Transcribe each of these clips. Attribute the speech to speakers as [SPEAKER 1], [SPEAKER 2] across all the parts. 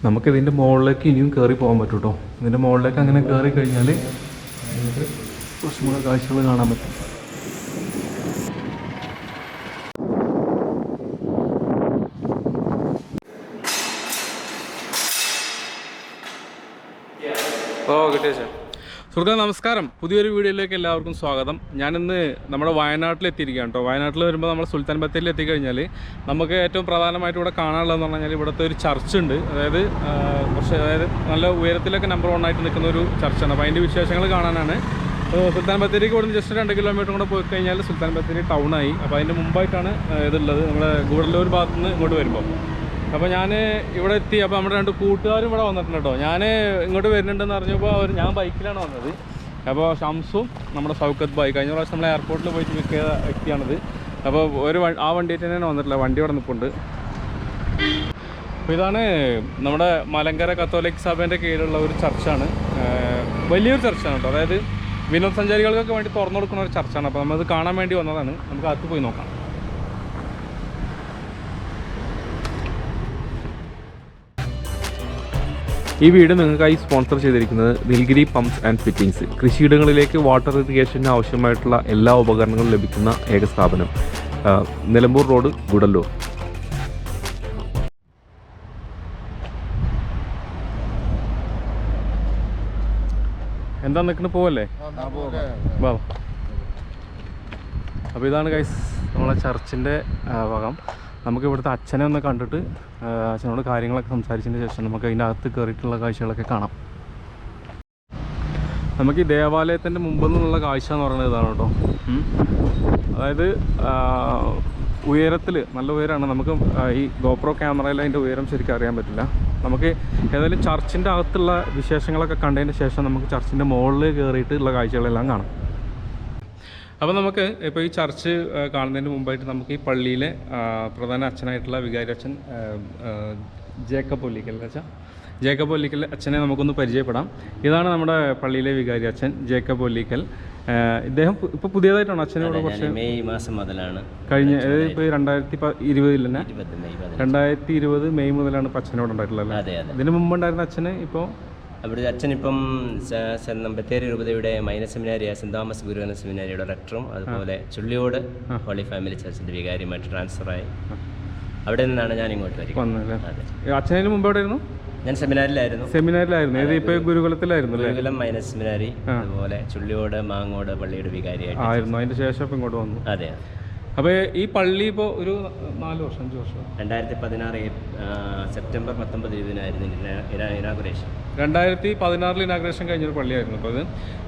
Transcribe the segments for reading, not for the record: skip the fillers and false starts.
[SPEAKER 1] നമുക്കിതിൻ്റെ മുകളിലേക്ക് ഇനിയും കയറി പോകാൻ പറ്റും കേട്ടോ. ഇതിൻ്റെ മുകളിലേക്ക് അങ്ങനെ കയറി കഴിഞ്ഞാൽ നമുക്ക് കുറച്ചും കൂടെ കാഴ്ചകൾ കാണാൻ പറ്റും. കിട്ടിയ സുഹൃത്തേ നമസ്കാരം. പുതിയൊരു വീഡിയോയിലേക്ക് എല്ലാവർക്കും സ്വാഗതം. ഞാനിന്ന് നമ്മുടെ വയനാട്ടിലെത്തിയിരിക്കുകയാണ് കേട്ടോ. വയനാട്ടിൽ വരുമ്പോൾ നമ്മൾ സുൽത്താൻ ബത്തേരിയിൽ എത്തിക്കഴിഞ്ഞാൽ നമുക്ക് ഏറ്റവും പ്രധാനമായിട്ട് ഇവിടെ കാണാനുള്ളതെന്ന് പറഞ്ഞു കഴിഞ്ഞാൽ ഇവിടുത്തെ ഒരു ചർച്ച് ഉണ്ട്. അതായത് നല്ല ഉയരത്തിലൊക്കെ നമ്പർ 1 ആയിട്ട് നിൽക്കുന്ന ഒരു ചർച്ചാണ്. അപ്പോൾ അതിൻ്റെ വിശേഷങ്ങൾ കാണാനാണ്. സുൽത്താൻ ബത്തേരിക്ക് ഇവിടുന്ന് ജസ്റ്റ് 2 കിലോമീറ്റർ കൂടെ പോയി കഴിഞ്ഞാൽ സുൽത്താൻ ബത്തേരി ടൗണായി. അപ്പോൾ അതിൻ്റെ മുമ്പായിട്ടാണ് ഇതുള്ളത്, നമ്മുടെ ഗൂഡല്ലൂർ ഭാഗത്ത് നിന്ന് ഇങ്ങോട്ട് വരുമ്പോൾ. അപ്പോൾ ഞാൻ ഇവിടെ എത്തി. അപ്പോൾ നമ്മുടെ 2 കൂട്ടുകാരും ഇവിടെ വന്നിട്ടുണ്ട് കേട്ടോ. ഞാൻ ഇങ്ങോട്ട് വരുന്നുണ്ടെന്ന് അറിഞ്ഞപ്പോൾ ഞാൻ ബൈക്കിലാണ് വന്നത്. അപ്പോൾ ഷംസും നമ്മുടെ ഷൗക്കത്ത് ബായ് കഴിഞ്ഞ പ്രാവശ്യം നമ്മൾ എയർപോർട്ടിൽ പോയിട്ട് നിൽക്കിയ വ്യക്തിയാണിത്. അപ്പോൾ ആ വണ്ടിയിട്ട് തന്നെയാണ് വന്നിട്ടില്ല, വണ്ടി ഇവിടെ നിൽപ്പുണ്ട്. അപ്പോൾ ഇതാണ് നമ്മുടെ മലങ്കര കത്തോലിക് സഭേൻ്റെ കീഴിലുള്ള ഒരു ചർച്ചാണ്. വലിയൊരു ചർച്ചാണ് കേട്ടോ. അതായത് വിനോദസഞ്ചാരികൾക്കൊക്കെ വേണ്ടി തുറന്നു കൊടുക്കുന്ന ഒരു ചർച്ചാണ്. അപ്പോൾ നമ്മളത് കാണാൻ വേണ്ടി വന്നതാണ്. നമുക്ക് അകത്ത് പോയി നോക്കാം. ഈ വീട് നിങ്ങൾക്കായി സ്പോൺസർ ചെയ്തിരിക്കുന്നത് നീൽഗിരി പമ്പ്സ് ആൻഡ് ഫിറ്റിംഗ്സ്. കൃഷിയിടങ്ങളിലേക്ക് വാട്ടർ ഇറിഗേഷന് ആവശ്യമായിട്ടുള്ള എല്ലാ ഉപകരണങ്ങളും ലഭിക്കുന്ന ഏക സ്ഥാപനം. നിലമ്പൂർ റോഡ്, ഗൂഡല്ലൂർ. എന്താ നിൽക്കുന്നത്, പോവല്ലേ? വാ. അപ്പോൾ ഇതാണ് ഗൈസ് നമ്മളെ ചർച്ചിൻ്റെ ഭാഗം. നമുക്ക് ഇവിടുത്തെ അച്ഛനെ ഒന്ന് കണ്ടിട്ട് അച്ഛനോട് കാര്യങ്ങളൊക്കെ സംസാരിച്ചതിന് ശേഷം നമുക്ക് അതിൻ്റെ അകത്ത് കയറിയിട്ടുള്ള കാഴ്ചകളൊക്കെ കാണാം. നമുക്ക് ഈ ദേവാലയത്തിൻ്റെ മുമ്പിൽ നിന്നുള്ള കാഴ്ച എന്ന് പറയുന്നത് ഇതാണ് കേട്ടോ. അതായത് ഉയരത്തിൽ നല്ല ഉയരമാണ്. നമുക്ക് ഈ ഗോപ്രോ ക്യാമറയിൽ അതിൻ്റെ ഉയരം ശരിക്കും അറിയാൻ പറ്റില്ല. നമുക്ക് ഏതായാലും ചർച്ചിൻ്റെ അകത്തുള്ള വിശേഷങ്ങളൊക്കെ കണ്ടതിന് ശേഷം നമുക്ക് ചർച്ചിൻ്റെ മുകളിൽ കയറിയിട്ടുള്ള കാഴ്ചകളെല്ലാം കാണാം. അപ്പോൾ നമുക്ക് ഇപ്പോൾ ഈ ചർച്ച് കാണുന്നതിന് മുമ്പായിട്ട് നമുക്ക് ഈ പള്ളിയിലെ പ്രധാന അച്ഛനായിട്ടുള്ള വികാരി അച്ഛൻ ജേക്കബ് ഒല്ലിക്കൽ അച്ഛനെ നമുക്കൊന്ന് പരിചയപ്പെടാം. ഇതാണ് നമ്മുടെ പള്ളിയിലെ വികാരി അച്ഛൻ ജേക്കബ് ഒല്ലിക്കൽ. ഇദ്ദേഹം ഇപ്പോൾ പുതിയതായിട്ടാണ് അച്ഛനോട് കുറച്ച്
[SPEAKER 2] മെയ് മാസം മുതലാണ്
[SPEAKER 1] കഴിഞ്ഞ ഇപ്പോൾ 2020 തന്നെ 2020 മെയ് മുതലാണ് ഇപ്പോൾ അച്ഛനോട് ഉണ്ടായിട്ടുള്ളത്. ഇതിന് മുമ്പുണ്ടായിരുന്ന അച്ഛന് ഇപ്പോൾ
[SPEAKER 2] അവിടുത്തെ അച്ഛനിപ്പം ബത്തേരി രൂപതയുടെ മൈനർ സെമിനാരിയ സെൻറ് തോമസ് ഗുരുവന സെമിനാരിയുടെ ഡയറക്ടറും അതുപോലെ ചുള്ളിയോട് ഹോളി ഫാമിലി ചർച്ചിൻ്റെ വികാരിയുമായിട്ട് ട്രാൻസ്ഫറായി. അവിടെ നിന്നാണ് ഞാൻ ഇങ്ങോട്ട് വന്നത്.
[SPEAKER 1] അച്ഛനു മുമ്പ് എവിടെയായിരുന്നു?
[SPEAKER 2] ഞാൻ സെമിനാരിലായിരുന്നു.
[SPEAKER 1] ഏത് ഇപ്പോൾ ഗുരുകുലത്തിലായിരുന്നു?
[SPEAKER 2] ഗുരുകുലം മൈനർ സെമിനാരി, അതുപോലെ ചുള്ളിയോട് മാങ്ങോട് പള്ളിയുടെ വികാരിയായിട്ട്
[SPEAKER 1] ആയിരുന്നു. അതിൻ്റെ ശേഷം ഇങ്ങോട്ട് വന്നു.
[SPEAKER 2] അതെ.
[SPEAKER 1] അപ്പോൾ ഈ പള്ളി ഇപ്പോൾ ഒരു 4 വർഷം 5 വർഷം
[SPEAKER 2] 2016 സെപ്റ്റംബർ 19 ഇനാഗുറേഷൻ.
[SPEAKER 1] 2016 ഇനാഗുറേഷൻ കഴിഞ്ഞൊരു പള്ളിയായിരുന്നു അപ്പോൾ അത്.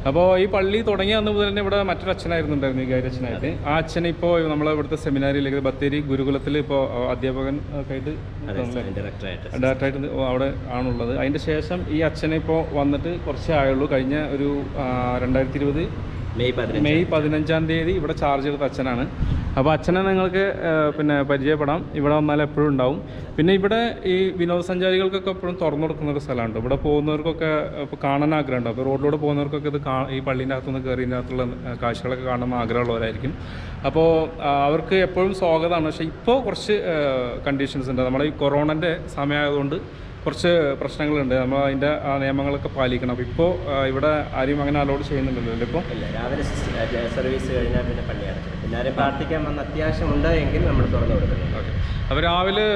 [SPEAKER 1] അപ്പോൾ ഈ പള്ളി തുടങ്ങിയ അന്ന് മുതൽ തന്നെ ഇവിടെ മറ്റൊരു അച്ഛനായിരുന്നുണ്ടായിരുന്നു, വികാരി അച്ഛനായിട്ട്. ആ അച്ഛൻ ഇപ്പോൾ നമ്മളെ ഇവിടുത്തെ സെമിനാരിയിലേക്ക് ബത്തേരി ഗുരുകുലത്തിൽ ഇപ്പോൾ അധ്യാപകൻ ഒക്കെ ആയിട്ട് ഡയറക്ടറായിട്ട് അവിടെ ആണുള്ളത്. അതിൻ്റെ ശേഷം ഈ അച്ഛനെ ഇപ്പോൾ വന്നിട്ട് കുറച്ചേ ആയുള്ളൂ. കഴിഞ്ഞ ഒരു 2020 മെയ് 15-ാം തീയതി ഇവിടെ ചാർജ് എടുത്ത അച്ഛനാണ്. അപ്പോൾ അച്ഛനെ നിങ്ങൾക്ക് പിന്നെ പരിചയപ്പെടാം. ഇവിടെ വന്നാൽ എപ്പോഴും ഉണ്ടാവും. പിന്നെ ഇവിടെ ഈ വിനോദസഞ്ചാരികൾക്കൊക്കെ എപ്പോഴും തുറന്നു കൊടുക്കുന്നൊരു സ്ഥലമുണ്ട്. ഇവിടെ പോകുന്നവർക്കൊക്കെ ഇപ്പോൾ കാണാൻ ആഗ്രഹമുണ്ട്. അപ്പോൾ റോഡിലൂടെ പോകുന്നവർക്കൊക്കെ ഇത് ഈ പള്ളീൻ്റെ അകത്തുനിന്ന് കയറിൻ്റെ അകത്തുള്ള കാഴ്ചകളൊക്കെ കാണാൻ ആഗ്രഹമുള്ളവരായിരിക്കും. അപ്പോൾ അവർക്ക് എപ്പോഴും സ്വാഗതമാണ്. പക്ഷേ ഇപ്പോൾ കുറച്ച് കണ്ടീഷൻസ് ഉണ്ട്. നമ്മുടെ ഈ കൊറോണൻ്റെ സമയമായതുകൊണ്ട് കുറച്ച് പ്രശ്നങ്ങളുണ്ട്. നമ്മൾ അതിൻ്റെ ആ നിയമങ്ങളൊക്കെ പാലിക്കണം. അപ്പോൾ ഇപ്പോൾ ഇവിടെ ആരും അങ്ങനെ അലോഡ് ചെയ്യുന്നുണ്ടല്ലോ ഇപ്പോൾ?
[SPEAKER 2] ഇല്ല, രാവിലെ സർവീസ് കഴിഞ്ഞാൽ പിന്നെ പള്ളിയാണ്. പിന്നെ ആരും പ്രാർത്ഥിക്കാൻ വന്ന അത്യാവശ്യമുണ്ട് എങ്കിൽ നമ്മൾ തുറന്നു കൊടുക്കുന്നത്.
[SPEAKER 1] ഓക്കെ. അപ്പോൾ രാവിലെ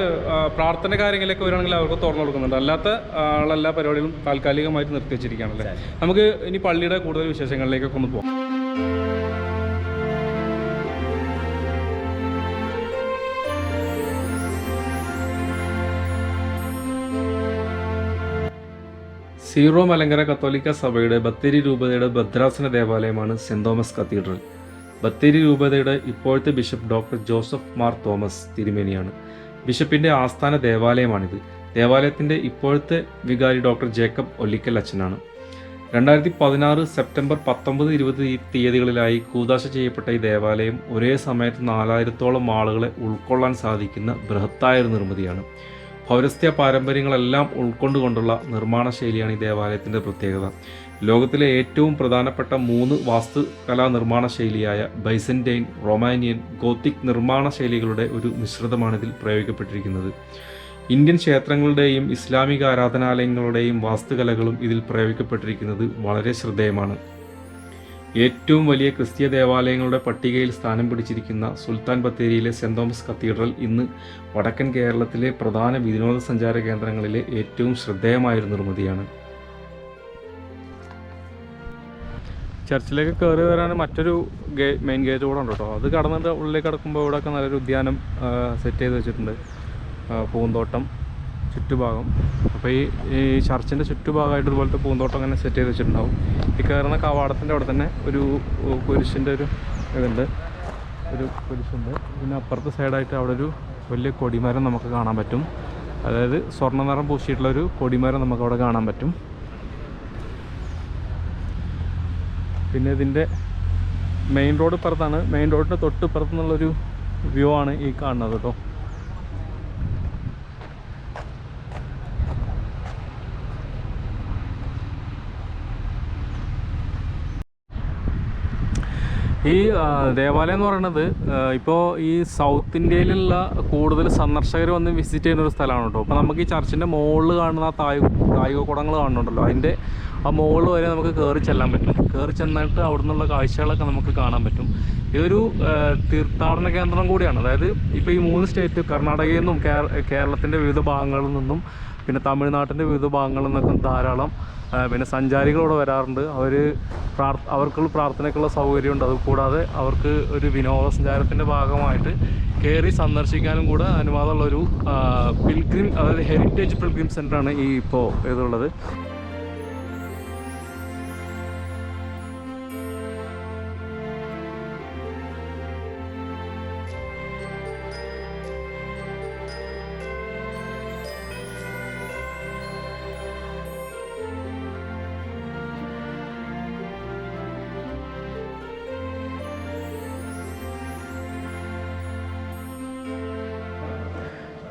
[SPEAKER 1] പ്രാർത്ഥന കാര്യങ്ങളിലൊക്കെ വരികയാണെങ്കിൽ അവർക്ക് തുറന്നു കൊടുക്കുന്നുണ്ട്. അല്ലാത്ത ആളെല്ലാ പരിപാടികളും താൽക്കാലികമായിട്ട് നിർത്തി വെച്ചിരിക്കുകയാണല്ലേ. നമുക്ക് ഇനി പള്ളിയുടെ കൂടുതൽ വിശേഷങ്ങളിലേക്കൊക്കെ ഒന്ന് പോകാം. സീറോ മലങ്കര കത്തോലിക്ക സഭയുടെ ബത്തേരി രൂപതയുടെ ഭദ്രാസന ദേവാലയമാണ് സെൻറ് തോമസ് കത്തീഡ്രൽ. ബത്തേരി രൂപതയുടെ ഇപ്പോഴത്തെ bishop doctor Joseph Mar Thomas തിരുമേനിയാണ്. ബിഷപ്പിൻ്റെ ആസ്ഥാന ദേവാലയമാണിത്. ദേവാലയത്തിൻ്റെ ഇപ്പോഴത്തെ വികാരി ഡോക്ടർ ജേക്കബ് ഒല്ലിക്കൽ അച്ഛനാണ്. 2016 സെപ്റ്റംബർ 19, 20 തീയതികളിലായി കൂദാശ ചെയ്യപ്പെട്ട ഈ ദേവാലയം ഒരേ സമയത്ത് 4000-ഓളം ആളുകളെ ഉൾക്കൊള്ളാൻ സാധിക്കുന്ന ബൃഹത്തായ ഒരു നിർമ്മിതിയാണ്. പൗരസ്ത്യ പാരമ്പര്യങ്ങളെല്ലാം ഉൾക്കൊണ്ടുകൊണ്ടുള്ള നിർമ്മാണ ശൈലിയാണ് ഈ ദേവാലയത്തിൻ്റെ പ്രത്യേകത. ലോകത്തിലെ ഏറ്റവും പ്രധാനപ്പെട്ട 3 വാസ്തുകലാ നിർമ്മാണ ശൈലിയായ ബൈസന്റൈൻ, റൊമാനിയൻ, ഗോത്തിക് നിർമ്മാണ ശൈലികളുടെ ഒരു മിശ്രിതമാണ് ഇതിൽ പ്രയോഗിക്കപ്പെട്ടിരിക്കുന്നത്. ഇന്ത്യൻ ക്ഷേത്രങ്ങളുടെയും ഇസ്ലാമിക ആരാധനാലയങ്ങളുടെയും വാസ്തുകലകളും ഇതിൽ പ്രയോഗിക്കപ്പെട്ടിരിക്കുന്നത് വളരെ ശ്രദ്ധേയമാണ്. ഏറ്റവും വലിയ ക്രിസ്തീയ ദേവാലയങ്ങളുടെ പട്ടികയിൽ സ്ഥാനം പിടിച്ചിരിക്കുന്ന സുൽത്താൻ ബത്തേരിയിലെ സെൻറ് തോമസ് കത്തീഡ്രൽ ഇന്ന് വടക്കൻ കേരളത്തിലെ പ്രധാന വിനോദസഞ്ചാര കേന്ദ്രങ്ങളിലെ ഏറ്റവും ശ്രദ്ധേയമായൊരു നിർമ്മിതിയാണ്. ചർച്ചിലേക്ക് കയറി വരാൻ മറ്റൊരു മെയിൻ ഗേറ്റ് കൂടെ ഉണ്ട് കേട്ടോ. അത് കടന്നിട്ട് ഉള്ളിലേക്ക് കിടക്കുമ്പോൾ ഇവിടെയൊക്കെ നല്ലൊരു ഉദ്യാനം സെറ്റ് ചെയ്ത് വെച്ചിട്ടുണ്ട്, പൂന്തോട്ടം ചുറ്റുഭാഗം. അപ്പോൾ ഈ ചർച്ചിൻ്റെ ചുറ്റുഭാഗമായിട്ട് ഇതുപോലത്തെ പൂന്തോട്ടം അങ്ങനെ സെറ്റ് ചെയ്ത് വെച്ചിട്ടുണ്ടാവും. ഈ കയറുന്ന കവാടത്തിൻ്റെ അവിടെ തന്നെ ഒരു കുരിശിൻ്റെ ഒരു ഇതുണ്ട്, ഒരു കുരിശുണ്ട്. പിന്നെ അപ്പുറത്തെ സൈഡായിട്ട് അവിടെ ഒരു വലിയ കൊടിമരം നമുക്ക് കാണാൻ പറ്റും. അതായത് സ്വർണ്ണ നിറം പൂശിയിട്ടുള്ളൊരു കൊടിമരം നമുക്ക് അവിടെ കാണാൻ പറ്റും. പിന്നെ ഇതിൻ്റെ മെയിൻ റോഡ് ഇപ്പുറത്താണ്. മെയിൻ റോഡിൻ്റെ തൊട്ട് ഇപ്പുറത്തുനിന്നുള്ളൊരു വ്യൂ ആണ് ഈ കാണുന്നത് കേട്ടോ. ഈ ദേവാലയം എന്ന് പറയുന്നത് ഇപ്പോൾ ഈ സൗത്ത് ഇന്ത്യയിലുള്ള കൂടുതൽ സന്ദർശകർ വന്ന് വിസിറ്റ് ചെയ്യുന്ന ഒരു സ്ഥലമാണ് കേട്ടോ. അപ്പോൾ നമുക്ക് ഈ ചർച്ചിൻ്റെ മുകളിൽ കാണുന്ന ആ താഴികക്കുടങ്ങൾ കാണുന്നുണ്ടല്ലോ, അതിൻ്റെ ആ മുകളിൽ വരെ നമുക്ക് കയറി ചെല്ലാൻ പറ്റും. കയറി ചെന്നിട്ട് അവിടെ നിന്നുള്ള കാഴ്ചകളൊക്കെ നമുക്ക് കാണാൻ പറ്റും. ഇതൊരു തീർത്ഥാടന കേന്ദ്രം കൂടിയാണ്. അതായത് ഇപ്പോൾ ഈ 3 സ്റ്റേറ്റ്, കർണാടകയിൽ നിന്നും കേരളത്തിൻ്റെ വിവിധ ഭാഗങ്ങളിൽ നിന്നും പിന്നെ തമിഴ്നാട്ടിൻ്റെ വിവിധ ഭാഗങ്ങളിൽ നിന്നൊക്കെ ധാരാളം പിന്നെ സഞ്ചാരികളിവിടെ വരാറുണ്ട്. അവർക്കുള്ള പ്രാർത്ഥനയ്ക്കുള്ള സൗകര്യമുണ്ട്. അതുകൂടാതെ അവർക്ക് ഒരു വിനോദസഞ്ചാരത്തിൻ്റെ ഭാഗമായിട്ട് കയറി സന്ദർശിക്കാനും കൂടെ അനുവാദമുള്ളൊരു പിൽഗ്രിം, അതായത് ഹെറിറ്റേജ് പിൽഗ്രിം സെൻ്ററാണ് ഈ ഇപ്പോൾ ഇതുള്ളത്.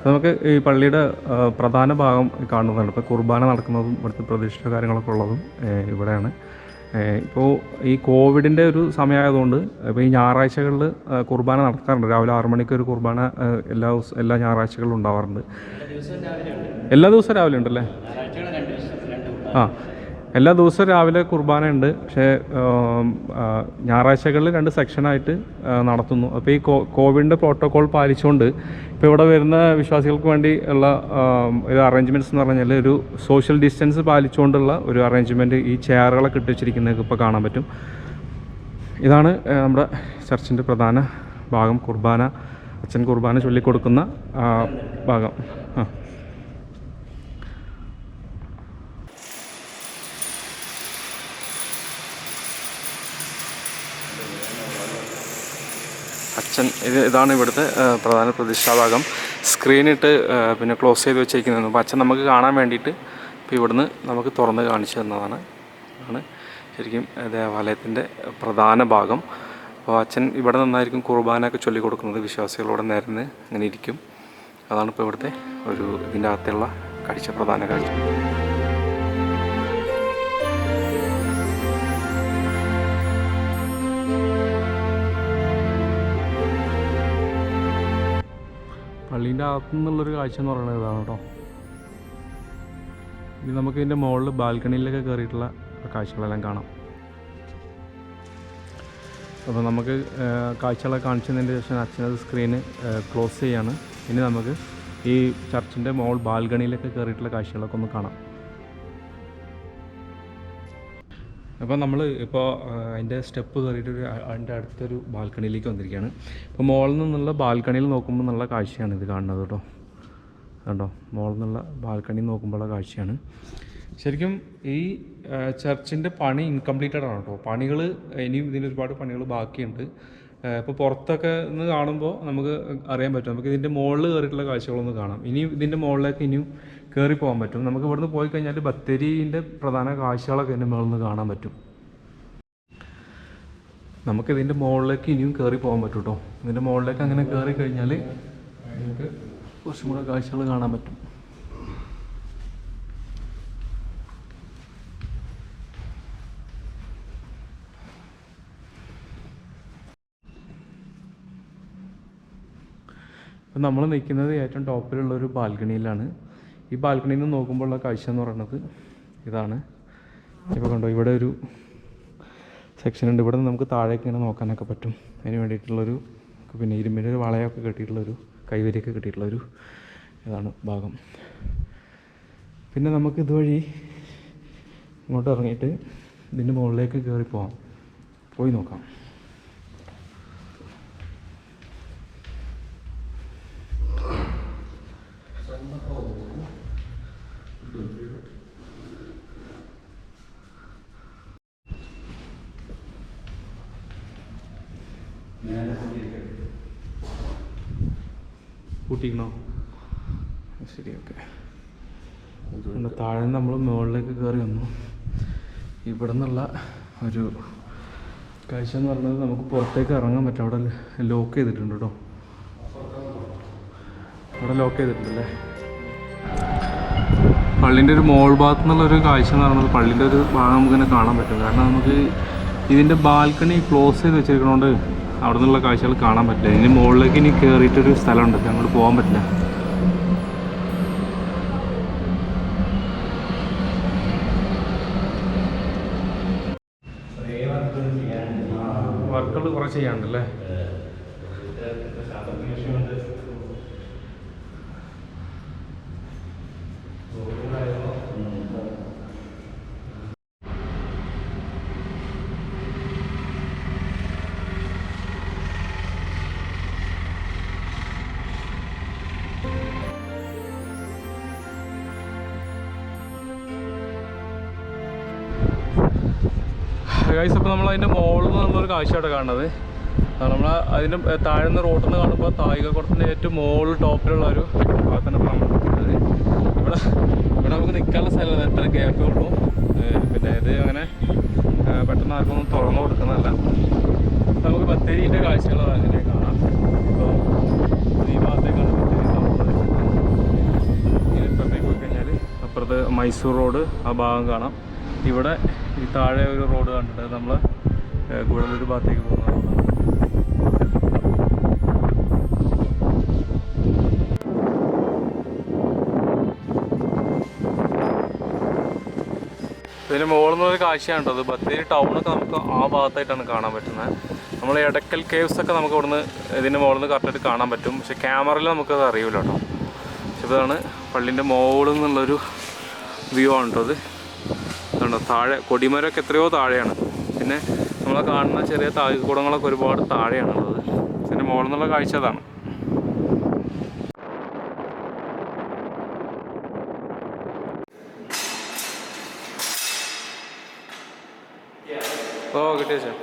[SPEAKER 1] നമുക്ക് ഈ പള്ളിയുടെ പ്രധാന ഭാഗം കാണുന്നുണ്ട്. ഇപ്പോൾ കുർബാന നടക്കുന്നതും ഇവിടുത്തെ പ്രതിഷ്ഠ കാര്യങ്ങളൊക്കെ ഉള്ളതും ഇവിടെയാണ്. ഇപ്പോൾ ഈ കോവിഡിൻ്റെ ഒരു സമയമായതുകൊണ്ട് ഇപ്പോൾ ഈ ഞായറാഴ്ചകളിൽ കുർബാന നടക്കാറുണ്ട്. രാവിലെ 6 മണിക്ക് ഒരു കുർബാന എല്ലാ ഞായറാഴ്ചകളിലും ഉണ്ടാവാറുണ്ട്. എല്ലാ ദിവസവും രാവിലെ ഉണ്ടല്ലേ? എല്ലാ ദിവസവും രാവിലെ കുർബാന ഉണ്ട്. പക്ഷേ ഞായറാഴ്ചകളിൽ 2 സെക്ഷനായിട്ട് നടത്തുന്നു. അപ്പോൾ ഈ കോവിഡിൻ്റെ പ്രോട്ടോക്കോൾ പാലിച്ചുകൊണ്ട് ഇപ്പോൾ ഇവിടെ വരുന്ന വിശ്വാസികൾക്ക് വേണ്ടി ഉള്ള ഒരു അറേഞ്ച്മെൻറ്റ്സ് എന്ന് പറഞ്ഞാൽ ഒരു സോഷ്യൽ ഡിസ്റ്റൻസ് പാലിച്ചുകൊണ്ടുള്ള ഒരു അറേഞ്ച്മെൻറ്റ് ഈ ചെയറുകളൊക്കെ ഇട്ട് വെച്ചിരിക്കുന്നത് ഇപ്പോൾ കാണാൻ പറ്റും. ഇതാണ് നമ്മുടെ ചർച്ചിൻ്റെ പ്രധാന ഭാഗം. കുർബാന, അച്ഛൻ കുർബാന ചൊല്ലിക്കൊടുക്കുന്ന ഭാഗം. അച്ഛൻ ഇതാണ് ഇവിടുത്തെ പ്രധാന പ്രതിഷ്ഠാഭാഗം. സ്ക്രീനിട്ട് പിന്നെ ക്ലോസ് ചെയ്ത് വെച്ചിരിക്കുന്നത്. അപ്പോൾ അച്ഛൻ നമുക്ക് കാണാൻ വേണ്ടിയിട്ട് ഇപ്പോൾ ഇവിടുന്ന് നമുക്ക് തുറന്ന് കാണിച്ചു തന്നതാണ്. ആണ് ശരിക്കും ദേവാലയത്തിൻ്റെ പ്രധാന ഭാഗം. അപ്പോൾ അച്ഛൻ ഇവിടെ നിന്നായിരിക്കും കുർബാനയൊക്കെ ചൊല്ലിക്കൊടുക്കുന്നത്. വിശ്വാസികളോടെ നേർന്ന് അങ്ങനെ ഇരിക്കും. അതാണ് ഇപ്പോൾ ഇവിടുത്തെ ഇതിൻ്റെ അകത്തുള്ള കാഴ്ച, പ്രധാന കാഴ്ച. പള്ളീൻ്റെ അകത്തു നിന്നുള്ളൊരു കാഴ്ച എന്ന് പറയുന്നത് ഇതാണ് കേട്ടോ. ഇനി നമുക്ക് ഇതിൻ്റെ മുകളിൽ ബാൽക്കണിയിലൊക്കെ കയറിയിട്ടുള്ള കാഴ്ചകളെല്ലാം കാണാം. അപ്പോൾ നമുക്ക് കാഴ്ചകളൊക്കെ കാണിച്ചതിന് ശേഷം അച്ഛനത് സ്ക്രീന് ക്ലോസ് ചെയ്യാണ്. ഇനി നമുക്ക് ഈ ചർച്ചിൻ്റെ മുകൾ ബാൽക്കണിയിലൊക്കെ കയറിയിട്ടുള്ള കാഴ്ചകളൊക്കെ ഒന്ന് കാണാം. അപ്പോൾ നമ്മൾ ഇപ്പോൾ അതിൻ്റെ സ്റ്റെപ്പ് കയറിയിട്ട് അതിൻ്റെ അടുത്തൊരു ബാൽക്കണിയിലേക്ക് വന്നിരിക്കുകയാണ്. ഇപ്പോൾ മുകളിൽ നിന്നുള്ള ബാൽക്കണിയിൽ നോക്കുമ്പോൾ നല്ല കാഴ്ചയാണ് ഇത് കാണുന്നത് കേട്ടോ. കണ്ടോ, മുകളിൽ നിന്നുള്ള ബാൽക്കണിയിൽ നോക്കുമ്പോഴുള്ള കാഴ്ചയാണ്. ശരിക്കും ഈ ചർച്ചിൻ്റെ പണി ഇൻകംപ്ലീറ്റഡ് ആണ് കേട്ടോ. പണികൾ ഇനിയും ഇതിന് ഒരുപാട് പണികൾ ബാക്കിയുണ്ട്. ഇപ്പോൾ പുറത്തൊക്കെ നിന്ന് കാണുമ്പോൾ നമുക്ക് അറിയാൻ പറ്റും. നമുക്ക് ഇതിൻ്റെ മുകളിൽ കയറിയിട്ടുള്ള കാഴ്ചകളൊന്ന് കാണാം. ഇനിയും ഇതിൻ്റെ മുകളിലേക്ക് ഇനിയും കയറി പോകാൻ പറ്റും. നമുക്ക് ഇവിടുന്ന് പോയി കഴിഞ്ഞാൽ ബത്തേരിൻ്റെ പ്രധാന കാഴ്ചകളൊക്കെ ഇതിൻ്റെ മുകളിൽ നിന്ന് കാണാൻ പറ്റും. നമുക്കിതിൻ്റെ മുകളിലേക്ക് ഇനിയും കയറി പോകാൻ പറ്റും കേട്ടോ. ഇതിൻ്റെ മുകളിലേക്ക് അങ്ങനെ കയറി കഴിഞ്ഞാൽ നമുക്ക് കുറച്ചും കൂടെ കാഴ്ചകൾ കാണാൻ പറ്റും. നമ്മൾ നിൽക്കുന്നത് ഏറ്റവും ടോപ്പിലുള്ളൊരു ബാൽക്കണിയിലാണ്. ഈ ബാൽക്കണിയിൽ നിന്ന് നോക്കുമ്പോഴുള്ള കാഴ്ച എന്ന് പറയുന്നത് ഇതാണ്. ഇപ്പോൾ കണ്ടോ, ഇവിടെ ഒരു സെക്ഷൻ ഉണ്ട്. ഇവിടെ നിന്ന് നമുക്ക് താഴേക്ക് ഇങ്ങനെ നോക്കാനൊക്കെ പറ്റും. അതിന് വേണ്ടിയിട്ടുള്ളൊരു പിന്നെ ഇരുമ്പിൻ്റെ ഒരു വളയൊക്കെ കെട്ടിയിട്ടുള്ളൊരു കൈവരിയൊക്കെ കെട്ടിയിട്ടുള്ളൊരു ഇതാണ് ഭാഗം. പിന്നെ നമുക്ക് ഇതുവഴി ഇങ്ങോട്ട് ഇറങ്ങിയിട്ട് ഇതിൻ്റെ മുകളിലേക്ക് കയറി പോയി നോക്കാം. കൂട്ടിക്കണോ? ശരി, ഓക്കെ. താഴെ നമ്മൾ മുകളിലേക്ക് കയറി വന്നു. ഇവിടെ നിന്നുള്ള ഒരു കാഴ്ച എന്ന് പറയുന്നത് നമുക്ക് പുറത്തേക്ക് ഇറങ്ങാൻ പറ്റും. അവിടെ ലോക്ക് ചെയ്തിട്ടുണ്ട് കേട്ടോ, അവിടെ ലോക്ക് ചെയ്തിട്ടുണ്ടല്ലേ. പള്ളിൻ്റെ ഒരു മോൾ ഭാഗത്തു നിന്നുള്ളൊരു കാഴ്ച എന്ന് പറയുന്നത് പള്ളിൻ്റെ ഒരു ഭാഗം നമുക്കിങ്ങനെ കാണാൻ പറ്റും. കാരണം നമുക്ക് ഇതിൻ്റെ ബാൽക്കണി ക്ലോസ് ചെയ്ത് വെച്ചിരിക്കണോണ്ട് അവിടെ നിന്നുള്ള കാഴ്ചകൾ കാണാൻ പറ്റില്ല. ഇതിന് മുകളിലേക്ക് ഇനി കയറിയിട്ടൊരു സ്ഥലമുണ്ട്, അങ്ങോട്ട് പോകാൻ പറ്റില്ല. വർക്കുകൾ കുറേ ചെയ്യാനുണ്ടല്ലേ. ഗൈസ്, അപ്പോൾ നമ്മൾ അതിൻ്റെ മുകളിൽ നിന്നുള്ളൊരു കാഴ്ചയാണ് കാണുന്നത്. നമ്മൾ അതിൻ്റെ താഴെ നിന്ന് റോഡിൽ നിന്ന് കാണുമ്പോൾ താഴികക്കുളത്തിൻ്റെ ഏറ്റവും മുകളിൽ ടോപ്പിലുള്ള ഒരു ഭാഗത്താണ് നമ്മൾ നിൽക്കുന്നത്. ഇവിടെ നമുക്ക് നിൽക്കാനുള്ള സ്ഥലമാണ്, എത്ര ഗ്യാപ്പേ ഉള്ളൂ. പിന്നെ ഇത് അങ്ങനെ പെട്ടെന്ന് ആർക്കൊന്നും തുറന്നു കൊടുക്കുന്നതല്ല. നമുക്ക് ബത്തേരിൻ്റെ കാഴ്ചകൾ അങ്ങനെ കാണാം. ഇപ്പോൾ ഈ ഭാഗത്തേക്കാണ് ബത്തേരി താമസം. ഇപ്പുറത്തേക്ക് പോയി കഴിഞ്ഞാൽ അപ്പുറത്ത് മൈസൂർ റോഡ് ആ ഭാഗം കാണാം. ഇവിടെ ഈ താഴെ ഒരു റോഡ് കണ്ടിട്ട് നമ്മൾ ഗുഡല്ലൂർ ഭാഗത്തേക്ക് പോകുന്ന റോഡാണ്. ഇതിന് മുകളിൽ നിന്നൊരു കാഴ്ചയാണ് കേട്ടോ. അത് ബത്തേരി ടൗണൊക്കെ നമുക്ക് ആ ഭാഗത്തായിട്ടാണ് കാണാൻ പറ്റുന്നത്. നമ്മൾ എടക്കൽ കേവ്സ് ഒക്കെ നമുക്ക് ഇവിടുന്ന് ഇതിൻ്റെ മുകളിൽ നിന്ന് കറക്റ്റായിട്ട് കാണാൻ പറ്റും. പക്ഷേ ക്യാമറയിൽ നമുക്കത് അറിയില്ല കേട്ടോ. പക്ഷേ ഇതാണ് പള്ളിൻ്റെ മുകളിൽ നിന്നുള്ളൊരു വ്യൂ ആണ് കേട്ടോ. അത് അതുകൊണ്ടോ താഴെ കൊടിമരമൊക്കെ എത്രയോ താഴെയാണ്. പിന്നെ നമ്മൾ കാണുന്ന ചെറിയ താഴികക്കുടങ്ങളൊക്കെ ഒരുപാട് താഴെയാണുള്ളത്. ഇതിൻ്റെ മുകളിൽ നിന്നുള്ള കാഴ്ച അതാണ്. ഓ, കിട്ടിയ ശേഷം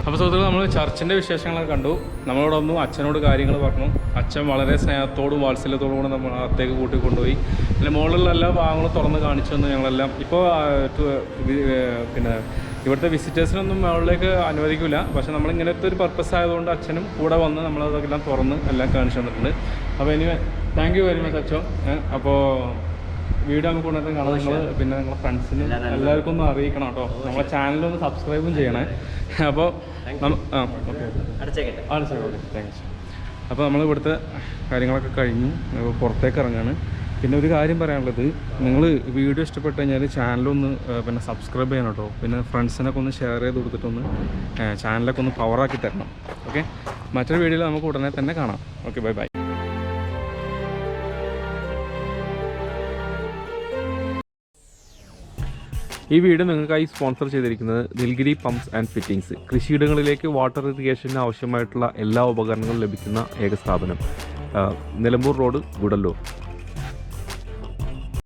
[SPEAKER 1] അപ്പോൾ സുഹൃത്തുക്കൾ, നമ്മൾ ചർച്ചിൻ്റെ വിശേഷങ്ങളൊക്കെ കണ്ടു. നമ്മളോട് വന്നു, അച്ഛനോട് കാര്യങ്ങൾ പറഞ്ഞു. അച്ഛൻ വളരെ സ്നേഹത്തോടും വാത്സല്യത്തോടും കൂടെ നമ്മൾ അകത്തേക്ക് കൂട്ടിക്കൊണ്ടുപോയി. പിന്നെ മുകളിലുള്ള എല്ലാ ഭാഗങ്ങളും തുറന്ന് കാണിച്ചു തന്നു. ഞങ്ങളെല്ലാം ഇപ്പോൾ പിന്നെ ഇവിടുത്തെ വിസിറ്റേഴ്സിനൊന്നും മുകളിലേക്ക് അനുവദിക്കില്ല. പക്ഷേ നമ്മളിങ്ങനത്തെ ഒരു പർപ്പസ് ആയതുകൊണ്ട് അച്ഛനും കൂടെ വന്ന് നമ്മളതെല്ലാം തുറന്ന് എല്ലാം കാണിച്ചു തന്നിട്ടുണ്ട്. അപ്പോൾ ഇനി താങ്ക് യു വെരി മച്ച് അച്ഛൻ. അപ്പോൾ വീഡിയോ നമുക്ക് കൊണ്ടുവന്ന് കാണാം. നിങ്ങൾ പിന്നെ നിങ്ങളുടെ ഫ്രണ്ട്സിന് എല്ലാവർക്കും ഒന്ന് അറിയിക്കണം കേട്ടോ. നമ്മളെ ചാനലൊന്ന് സബ്സ്ക്രൈബും ചെയ്യണേ. അപ്പോൾ താങ്ക്സ്. അപ്പോൾ നമ്മൾ ഇവിടുത്തെ കാര്യങ്ങളൊക്കെ കഴിഞ്ഞു, പുറത്തേക്ക് ഇറങ്ങാണ്. പിന്നെ ഒരു കാര്യം പറയാനുള്ളത്, നിങ്ങൾ വീഡിയോ ഇഷ്ടപ്പെട്ട് കഴിഞ്ഞാൽ ചാനലൊന്ന് പിന്നെ സബ്സ്ക്രൈബ് ചെയ്യണം കേട്ടോ. പിന്നെ ഫ്രണ്ട്സിനൊക്കെ ഒന്ന് ഷെയർ ചെയ്ത് കൊടുത്തിട്ടൊന്ന് ചാനലൊക്കെ ഒന്ന് പവറാക്കി തരണം. ഓക്കെ, മറ്റൊരു വീഡിയോയിൽ നമുക്ക് ഉടനെ തന്നെ കാണാം. Okay, bye bye. ഈ വീഡിയോ നിങ്ങൾക്കായി സ്പോൺസർ ചെയ്തിരിക്കുന്നത് നിൽഗിരി പമ്പ്സ് ആൻഡ് ഫിറ്റിംഗ്സ്. കൃഷിയിടങ്ങളിലേക്ക് വാട്ടർ ഇറിഗേഷന് ആവശ്യമായിട്ടുള്ള എല്ലാ ഉപകരണങ്ങളും ലഭിക്കുന്ന ഏക സ്ഥാപനം. നിലമ്പൂർ റോഡ്, ഗുഡല്ലൂർ.